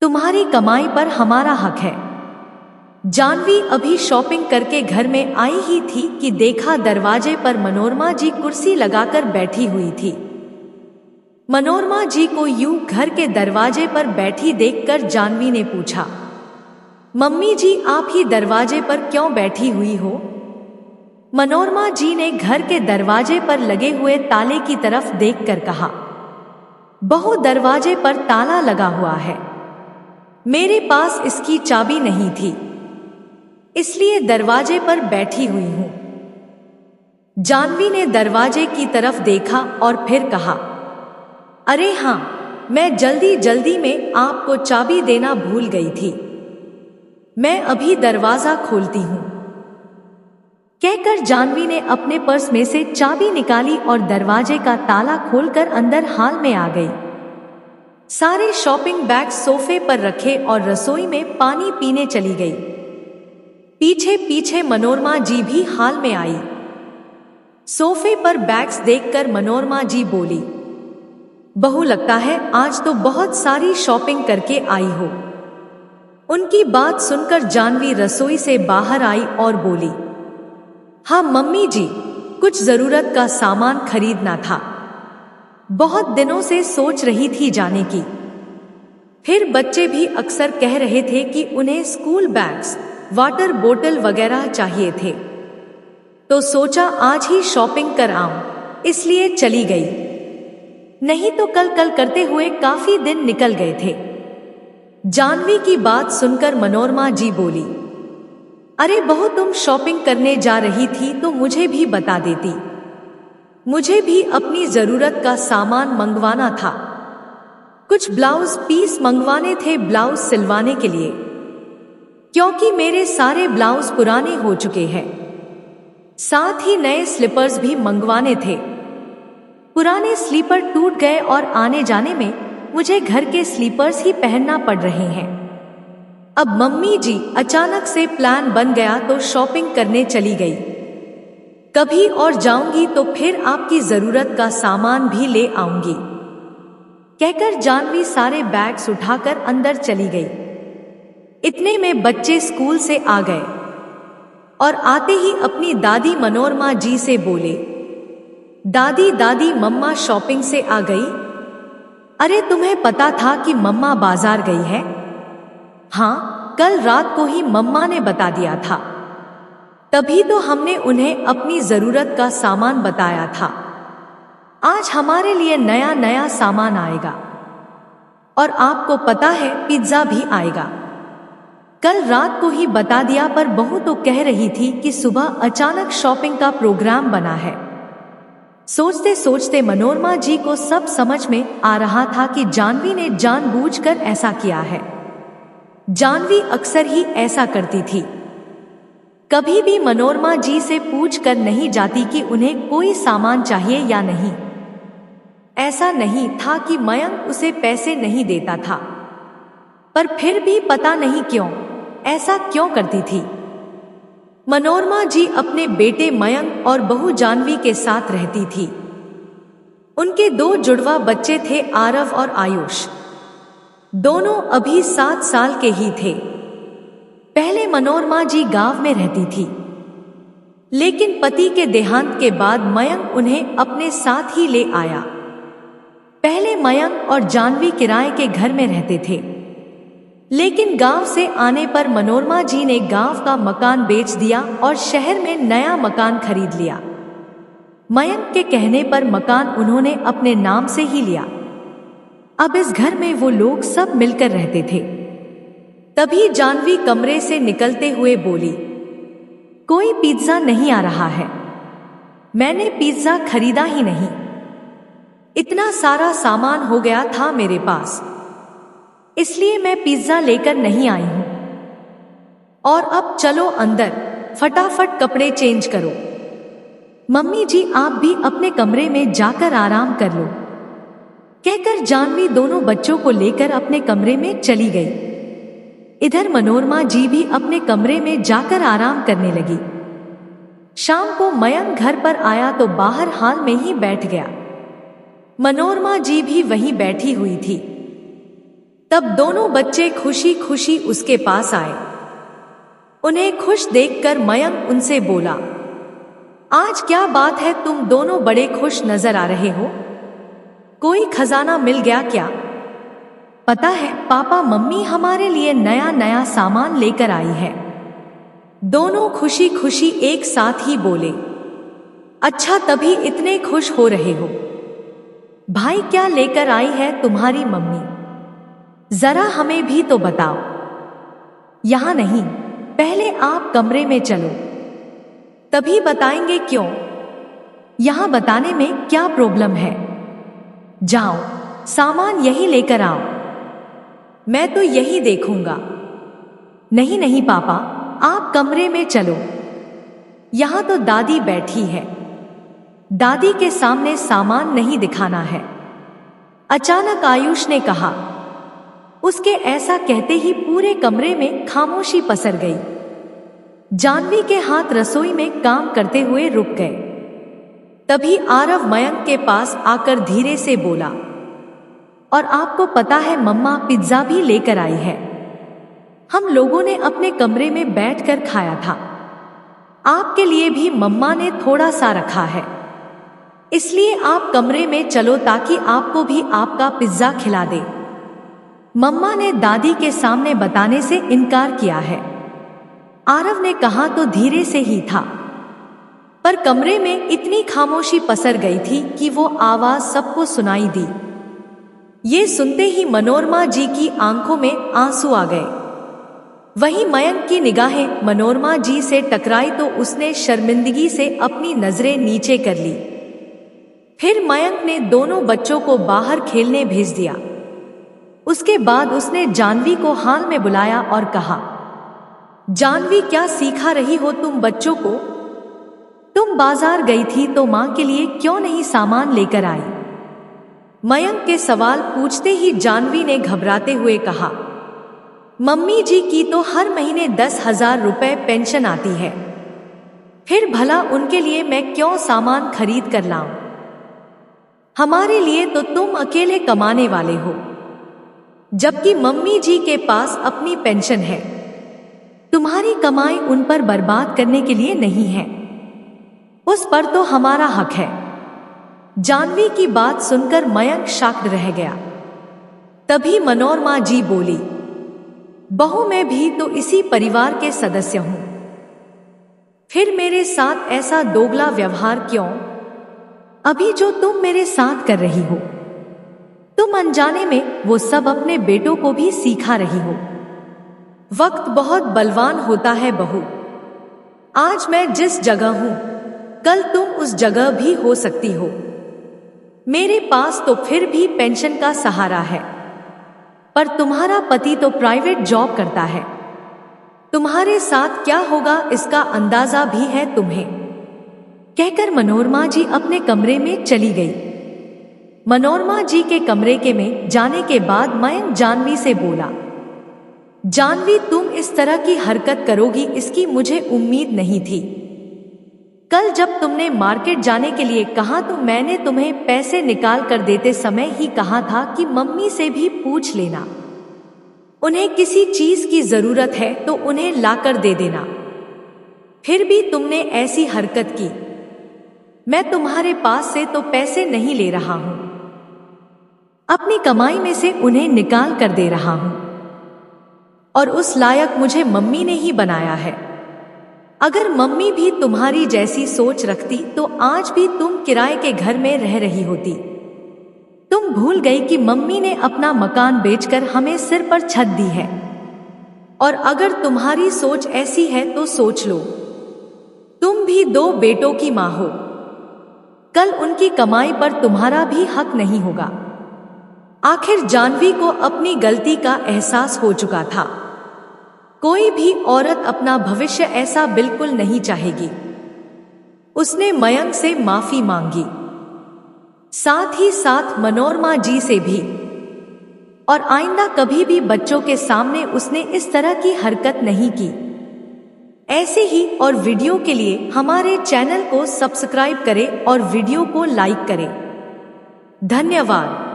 तुम्हारी कमाई पर हमारा हक है। जानवी अभी शॉपिंग करके घर में आई ही थी कि देखा दरवाजे पर मनोरमा जी कुर्सी लगाकर बैठी हुई थी। मनोरमा जी को यूं घर के दरवाजे पर बैठी देखकर जानवी ने पूछा, मम्मी जी आप ही दरवाजे पर क्यों बैठी हुई हो? मनोरमा जी ने घर के दरवाजे पर लगे हुए ताले की तरफ देखकर कहा, बहू दरवाजे पर ताला लगा हुआ है, मेरे पास इसकी चाबी नहीं थी, इसलिए दरवाजे पर बैठी हुई हूं। जानवी ने दरवाजे की तरफ देखा और फिर कहा, अरे हां, मैं जल्दी जल्दी में आपको चाबी देना भूल गई थी, मैं अभी दरवाजा खोलती हूं। कहकर जानवी ने अपने पर्स में से चाबी निकाली और दरवाजे का ताला खोलकर अंदर हॉल में आ गई। सारे शॉपिंग बैग सोफे पर रखे और रसोई में पानी पीने चली गई। पीछे पीछे मनोरमा जी भी हॉल में आई। सोफे पर बैग्स देखकर मनोरमा जी बोली, बहू लगता है आज तो बहुत सारी शॉपिंग करके आई हो। उनकी बात सुनकर जानवी रसोई से बाहर आई और बोली, हाँ मम्मी जी, कुछ जरूरत का सामान खरीदना था, बहुत दिनों से सोच रही थी जाने की। फिर बच्चे भी अक्सर कह रहे थे कि उन्हें स्कूल बैग्स, वाटर बोतल वगैरह चाहिए थे, तो सोचा आज ही शॉपिंग कर आऊं, इसलिए चली गई। नहीं तो कल कल करते हुए काफी दिन निकल गए थे। जानवी की बात सुनकर मनोरमा जी बोली, अरे बहू तुम शॉपिंग करने जा रही थी तो मुझे भी बता देती, मुझे भी अपनी जरूरत का सामान मंगवाना था। कुछ ब्लाउज पीस मंगवाने थे ब्लाउज सिलवाने के लिए, क्योंकि मेरे सारे ब्लाउज पुराने हो चुके हैं। साथ ही नए स्लीपर्स भी मंगवाने थे, पुराने स्लीपर टूट गए और आने जाने में मुझे घर के स्लीपर्स ही पहनना पड़ रहे हैं। अब मम्मी जी अचानक से प्लान बन गया तो शॉपिंग करने चली गई, कभी और जाऊंगी तो फिर आपकी जरूरत का सामान भी ले आऊंगी। कहकर जानवी सारे बैग्स उठाकर अंदर चली गई। इतने में बच्चे स्कूल से आ गए और आते ही अपनी दादी मनोरमा जी से बोले, दादी दादी मम्मा शॉपिंग से आ गई। अरे तुम्हें पता था कि मम्मा बाजार गई है? हाँ, कल रात को ही मम्मा ने बता दिया था, तभी तो हमने उन्हें अपनी जरूरत का सामान बताया था। आज हमारे लिए नया नया सामान आएगा और आपको पता है पिज्जा भी आएगा। कल रात को ही बता दिया, पर बहू तो कह रही थी कि सुबह अचानक शॉपिंग का प्रोग्राम बना है। सोचते सोचते मनोरमा जी को सब समझ में आ रहा था कि जानवी ने जानबूझकर ऐसा किया है। जानवी अक्सर ही ऐसा करती थी, कभी भी मनोरमा जी से पूछ कर नहीं जाती कि उन्हें कोई सामान चाहिए या नहीं। ऐसा नहीं था कि मयंक उसे पैसे नहीं देता था, पर फिर भी पता नहीं क्यों ऐसा क्यों करती थी। मनोरमा जी अपने बेटे मयंक और बहू जानवी के साथ रहती थी। उनके 2 जुड़वा बच्चे थे, आरव और आयुष। दोनों अभी 7 साल के ही थे। पहले मनोरमा जी गांव में रहती थी, लेकिन पति के देहांत के बाद मयंक उन्हें अपने साथ ही ले आया। पहले मयंक और जानवी किराए के घर में रहते थे, लेकिन गांव से आने पर मनोरमा जी ने गांव का मकान बेच दिया और शहर में नया मकान खरीद लिया। मयंक के कहने पर मकान उन्होंने अपने नाम से ही लिया। अब इस घर में वो लोग सब मिलकर रहते थे। तभी जानवी कमरे से निकलते हुए बोली, कोई पिज्जा नहीं आ रहा है, मैंने पिज्जा खरीदा ही नहीं, इतना सारा सामान हो गया था मेरे पास, इसलिए मैं पिज्जा लेकर नहीं आई हूं। और अब चलो अंदर, फटाफट कपड़े चेंज करो। मम्मी जी आप भी अपने कमरे में जाकर आराम कर लो। कहकर जानवी दोनों बच्चों को लेकर अपने कमरे में चली गई। इधर मनोरमा जी भी अपने कमरे में जाकर आराम करने लगी। शाम को मयंक घर पर आया तो बाहर हॉल में ही बैठ गया। मनोरमा जी भी वहीं बैठी हुई थी। तब दोनों बच्चे खुशी खुशी उसके पास आए। उन्हें खुश देखकर मयंक उनसे बोला, आज क्या बात है, तुम दोनों बड़े खुश नजर आ रहे हो? कोई खजाना मिल गया क्या? पता है पापा, मम्मी हमारे लिए नया नया सामान लेकर आई है। दोनों खुशी खुशी एक साथ ही बोले। अच्छा, तभी इतने खुश हो रहे हो? भाई, क्या लेकर आई है तुम्हारी मम्मी? जरा हमें भी तो बताओ। यहां नहीं, पहले आप कमरे में चलो, तभी बताएंगे। क्यों? यहां बताने में क्या प्रॉब्लम है? जाओ, सामान यही लेकर आओ, मैं तो यही देखूंगा। नहीं नहीं पापा, आप कमरे में चलो, यहां तो दादी बैठी है, दादी के सामने सामान नहीं दिखाना है। अचानक आयुष ने कहा। उसके ऐसा कहते ही पूरे कमरे में खामोशी पसर गई। जानवी के हाथ रसोई में काम करते हुए रुक गए। तभी आरव मयंक के पास आकर धीरे से बोला, और आपको पता है मम्मा पिज्जा भी लेकर आई है। हम लोगों ने अपने कमरे में बैठकर खाया था। आपके लिए भी मम्मा ने थोड़ा सा रखा है, इसलिए आप कमरे में चलो ताकि आपको भी आपका पिज्जा खिला दे। मम्मा ने दादी के सामने बताने से इनकार किया है। आरव ने कहा तो धीरे से ही था, पर कमरे में इतनी खामोशी पसर गई थी कि वो आवाज सबको सुनाई दी। ये सुनते ही मनोरमा जी की आंखों में आंसू आ गए। वहीं मयंक की निगाहें मनोरमा जी से टकराई तो उसने शर्मिंदगी से अपनी नजरें नीचे कर ली। फिर मयंक ने दोनों बच्चों को बाहर खेलने भेज दिया। उसके बाद उसने जानवी को हाल में बुलाया और कहा, जानवी, क्या सिखा रही हो तुम बच्चों को? तुम बाजार गई थी तो मां के लिए क्यों नहीं सामान लेकर आई? मयंक के सवाल पूछते ही जानवी ने घबराते हुए कहा, मम्मी जी की तो हर महीने 10,000 रुपए पेंशन आती है, फिर भला उनके लिए मैं क्यों सामान खरीद कर लाऊं? हमारे लिए तो तुम अकेले कमाने वाले हो, जबकि मम्मी जी के पास अपनी पेंशन है। तुम्हारी कमाई उन पर बर्बाद करने के लिए नहीं है, उस पर तो हमारा हक है। जानवी की बात सुनकर मयंक शॉक्ड रह गया। तभी मनोरमा जी बोली, बहू, मैं भी तो इसी परिवार के सदस्य हूं, फिर मेरे साथ ऐसा दोगला व्यवहार क्यों? अभी जो तुम मेरे साथ कर रही हो, तुम अनजाने में वो सब अपने बेटों को भी सिखा रही हो। वक्त बहुत बलवान होता है बहू। आज मैं जिस जगह हूं, कल तुम उस जगह भी हो सकती हो। मेरे पास तो फिर भी पेंशन का सहारा है, पर तुम्हारा पति तो प्राइवेट जॉब करता है। तुम्हारे साथ क्या होगा इसका अंदाजा भी है तुम्हें। कहकर मनोरमा जी अपने कमरे में चली गई। मनोरमा जी के कमरे के में जाने के बाद मयंक जानवी से बोला, जानवी, तुम इस तरह की हरकत करोगी इसकी मुझे उम्मीद नहीं थी। कल जब तुमने मार्केट जाने के लिए कहा तो मैंने तुम्हें पैसे निकाल कर देते समय ही कहा था कि मम्मी से भी पूछ लेना, उन्हें किसी चीज की जरूरत है तो उन्हें लाकर दे देना। फिर भी तुमने ऐसी हरकत की। मैं तुम्हारे पास से तो पैसे नहीं ले रहा हूं, अपनी कमाई में से उन्हें निकाल कर दे रहा हूं, और उस लायक मुझे मम्मी ने ही बनाया है। अगर मम्मी भी तुम्हारी जैसी सोच रखती तो आज भी तुम किराए के घर में रह रही होती। तुम भूल गई कि मम्मी ने अपना मकान बेचकर हमें सिर पर छत दी है। और अगर तुम्हारी सोच ऐसी है तो सोच लो, तुम भी 2 बेटों की मां हो। कल उनकी कमाई पर तुम्हारा भी हक नहीं होगा। आखिर जानवी को अपनी गलती का एहसास हो चुका था। कोई भी औरत अपना भविष्य ऐसा बिल्कुल नहीं चाहेगी। उसने मयंक से माफी मांगी, साथ ही साथ मनोरमा जी से भी, और आइंदा कभी भी बच्चों के सामने उसने इस तरह की हरकत नहीं की। ऐसे ही और वीडियो के लिए हमारे चैनल को सब्सक्राइब करें और वीडियो को लाइक करें। धन्यवाद।